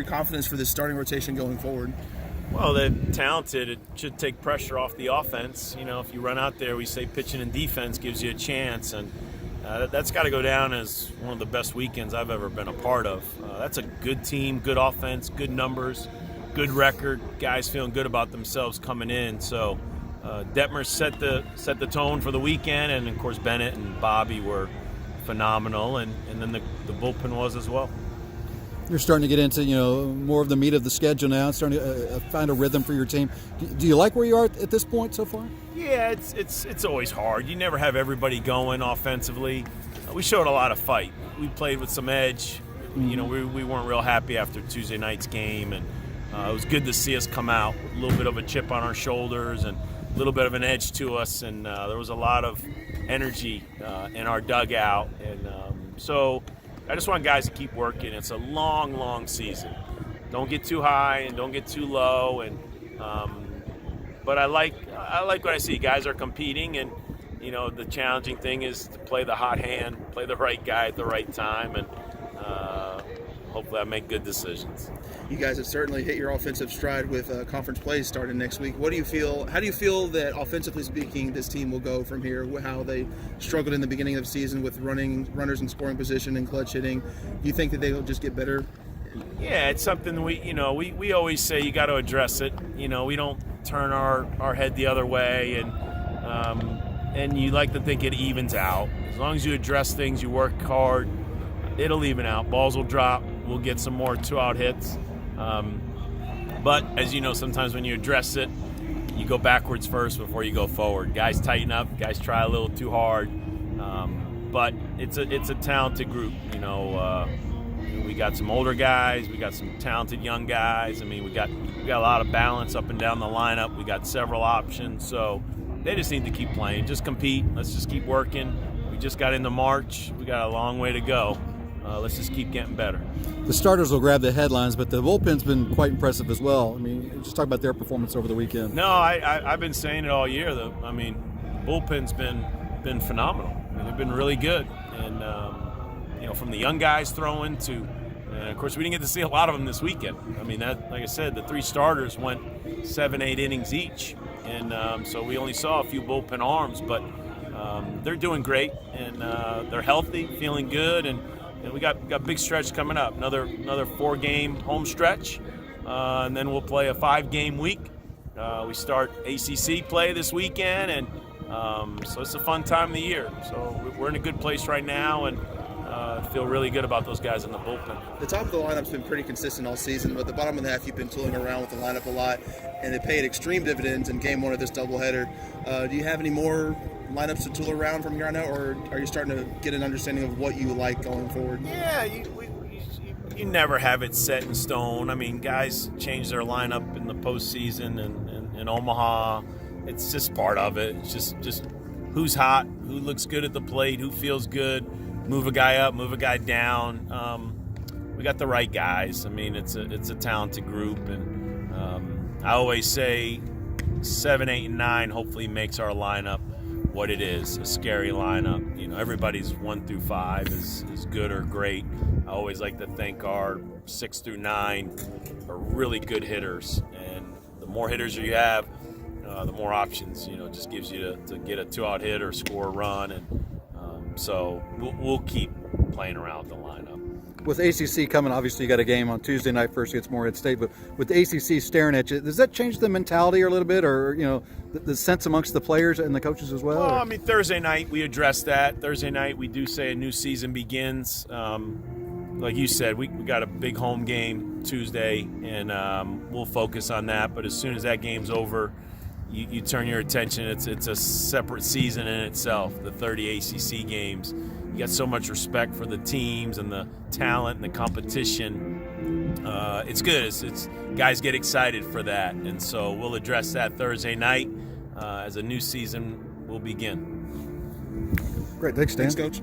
Your confidence for this starting rotation going forward? Well, they're talented. It should take pressure off the offense. You know, if you run out there, we say pitching and defense gives you a chance, and that's got to go down as one of the best weekends I've ever been a part of. That's a good team, good offense, good numbers, good record. Guys feeling good about themselves coming in. So Detmer set the tone for the weekend, and of course Bennett and Bobby were phenomenal, and then the bullpen was as well. You're starting to get into, more of the meat of the schedule now. It's starting to find a rhythm for your team. Do you like where you are at this point so far? Yeah, it's always hard. You never have everybody going offensively. We showed a lot of fight. We played with some edge. Mm-hmm. We weren't real happy after Tuesday night's game, and it was good to see us come out with a little bit of a chip on our shoulders and a little bit of an edge to us. And there was a lot of energy in our dugout, and so I just want guys to keep working. It's a long, long season. Don't get too high and don't get too low. And but I like what I see. Guys are competing, and the challenging thing is to play the hot hand, play the right guy at the right time, and hopefully I make good decisions. You guys have certainly hit your offensive stride with conference play starting next week. How do you feel that, offensively speaking, this team will go from here? How they struggled in the beginning of the season with runners in scoring position and clutch hitting. Do you think that they will just get better? Yeah, it's something we always say you got to address it. We don't turn our head the other way, and you like to think it evens out. As long as you address things, you work hard, it'll even out. Balls will drop. We'll get some more 2-out hits. But as you know, sometimes when you address it, you go backwards first before you go forward. Guys tighten up. Guys try a little too hard. But it's a talented group. We got some older guys. We got some talented young guys. I mean, we got a lot of balance up and down the lineup. We got several options. So they just need to keep playing. Just compete. Let's just keep working. We just got into March. We got a long way to go. Let's just keep getting better. The starters will grab the headlines, but the bullpen's been quite impressive as well. I mean, just talk about their performance over the weekend. No, I've been saying it all year. Bullpen's been phenomenal. They've been really good, and from the young guys throwing to, of course, we didn't get to see a lot of them this weekend. Like I said, the 3 starters went 7-8 innings each, and so we only saw a few bullpen arms, but they're doing great, and they're healthy, feeling good, and we got a big stretch coming up. Another 4-game home stretch, and then we'll play a 5-game week. We start ACC play this weekend, and so it's a fun time of the year. So we're in a good place right now, and feel really good about those guys in the bullpen. The top of the lineup's been pretty consistent all season, but the bottom of the half you've been tooling around with the lineup a lot, and it paid extreme dividends in Game 1 of this doubleheader. Do you have any more lineups to tool around from here on out, or are you starting to get an understanding of what you like going forward? Yeah, you never have it set in stone. I mean, guys change their lineup in the postseason and in Omaha. It's just part of it. It's just who's hot, who looks good at the plate, who feels good. Move a guy up, move a guy down. We got the right guys. I mean, it's a talented group, and I always say 7, 8, and 9 hopefully makes our lineup what it is, a scary lineup. Everybody's 1 through 5 is good or great. I always like to think our 6 through 9 are really good hitters, and the more hitters you have, the more options. It just gives you to get a 2-out hit or score a run, and so we'll keep playing around with the lineup. With ACC coming, obviously you got a game on Tuesday night first against Morehead State, but with the ACC staring at you, does that change the mentality a little bit, or the sense amongst the players and the coaches as well? Well, Thursday night we address that. Thursday night we do say a new season begins. Like you said, we got a big home game Tuesday, and we'll focus on that. But as soon as that game's over, you turn your attention. It's a separate season in itself, the 30 ACC games. You got so much respect for the teams and the talent and the competition. It's good. It's guys get excited for that, and so we'll address that Thursday night as a new season will begin. Great. Thanks, Dan. Thanks, Coach.